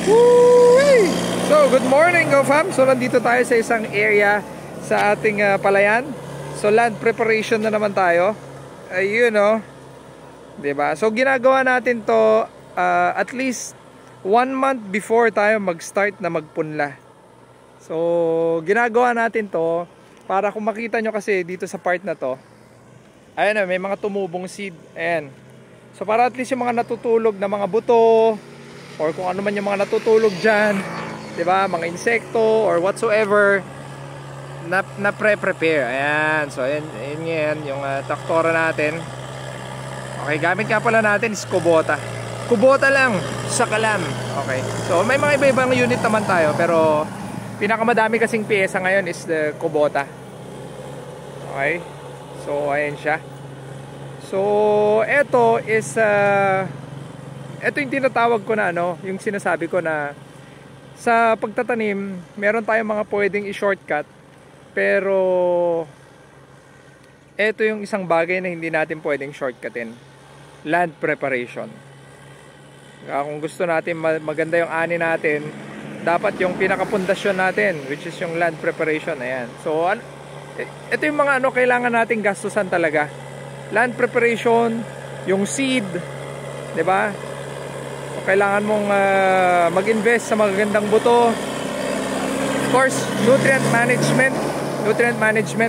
Woo! So, good morning, Go Fam. So, nandito tayo sa isang area sa ating palayan. So, land preparation na naman tayo. Ayun, oh. 'Di ba? So, ginagawa natin to at least 1 month before tayo mag-start na magpunla. So, ginagawa natin to para kung makita nyo kasi dito sa part na to, ayan na, may mga tumubong seed. Ayan. So, para at least yung mga natutulog na mga buto, or kung ano man yung mga natutulog dyan, diba, mga insekto, or whatsoever, na prepare. Ayan. So, ayan yan, yung traktora natin. Okay, gamit nga pala natin is Kubota. Kubota lang, sa kalam. Okay. So, may mga iba-ibang unit naman tayo, pero pinakamadami kasing pyesa ngayon is the Kubota. Okay. So, ayan siya. So, eto is eto yung tinatawag ko na yung sinasabi ko na sa pagtatanim, meron tayong mga pwedeng i-shortcut, pero eto yung isang bagay na hindi natin pwedeng shortcutin. Land preparation. Kung gusto natin maganda yung ani natin, dapat yung pinakapundasyon natin, which is yung land preparation. Ayan. So, ito yung mga kailangan nating gastusan talaga. Land preparation, yung seed, 'di ba? So, kailangan mong mag-invest sa magagandang buto. Of course, nutrient management,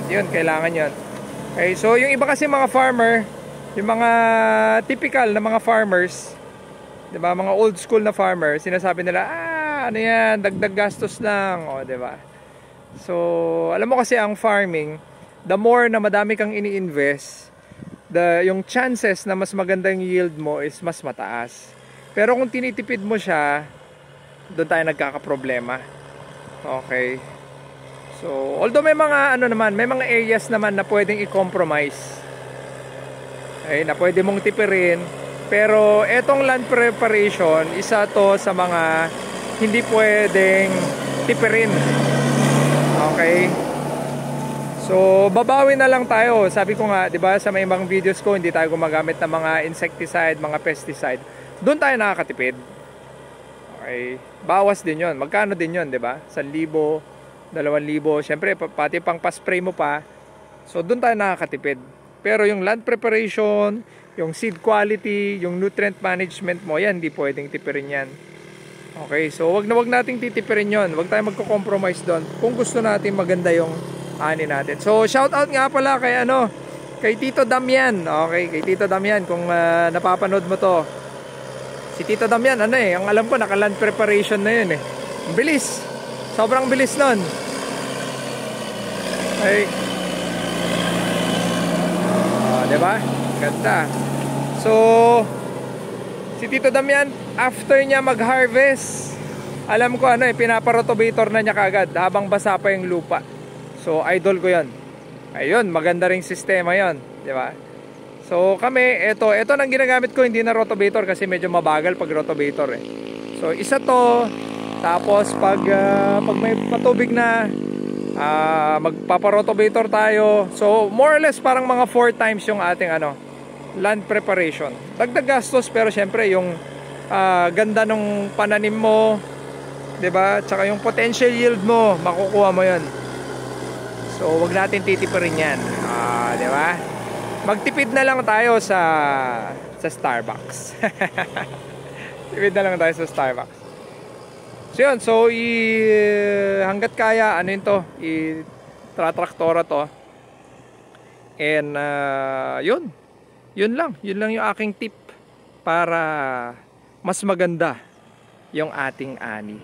'yun, kailangan 'yun. Okay, so yung iba kasi mga farmer, yung mga typical na mga farmers, 'di ba? Mga old school na farmer, sinasabi nila, ano 'yan, dagdag gastos lang, 'di ba? So, alam mo kasi ang farming, the more na madami kang ini-invest, yung chances na mas maganda yung yield mo is mas mataas. Pero kung tinitipid mo siya, doon tayo nagkakaproblema. Okay. So, although may mga may mga areas naman na pwedeng i-compromise. Okay, na pwede mong tipirin. Pero etong land preparation, isa to sa mga hindi pwedeng tipirin. Okay. So, babawi na lang tayo. Sabi ko nga, 'di ba, sa may ibang videos ko, hindi tayo gumagamit ng mga insecticide, mga pesticide. Doon tayo nakakatipid. Okay. Bawas din 'yon. Magkano din 'yon, 'di ba? 1,000, 2,000. Syempre, pati pang pa-spray mo pa. So, doon tayo nakakatipid. Pero yung land preparation, yung seed quality, yung nutrient management mo, yan, hindi pwedeng tipirin yan. Okay, so wag nating titipirin yon. Wag tayong magko-compromise doon kung gusto natin maganda yung ani natin. So, shout out nga pala kay kay Tito Damian. Okay, kay Tito Damian, kung napapanood mo to. Si Tito Damian, ang alam ko naka-land preparation na yun eh. Bilis. Sobrang bilis nun. Okay. Diba? Ganda. So, si Tito Damian, after niya mag-harvest, alam ko pinaparotobator na niya kagad habang basa pa yung lupa. So, idol ko 'yon. Ayun, maganda ring sistema 'yon, 'di ba? So, kami ito nang ginagamit ko, hindi na rotobator kasi medyo mabagal pag rotobator eh. So, isa to. Tapos pag may patubig na, magpaparotobator tayo. So, more or less parang mga 4 times yung ating land preparation. Dagdag gastos, pero syempre yung ganda ng pananim mo, 'di ba? Tsaka yung potential yield mo, makukuha mo 'yon. So, wag natin titipirin 'yan. 'Di ba? Magtipid na lang tayo sa Starbucks. Tipid na lang tayo sa Starbucks. So, yun. So, hanggat kaya, i-traktora to. And, yun. Yun lang yung aking tip para mas maganda yung ating ani.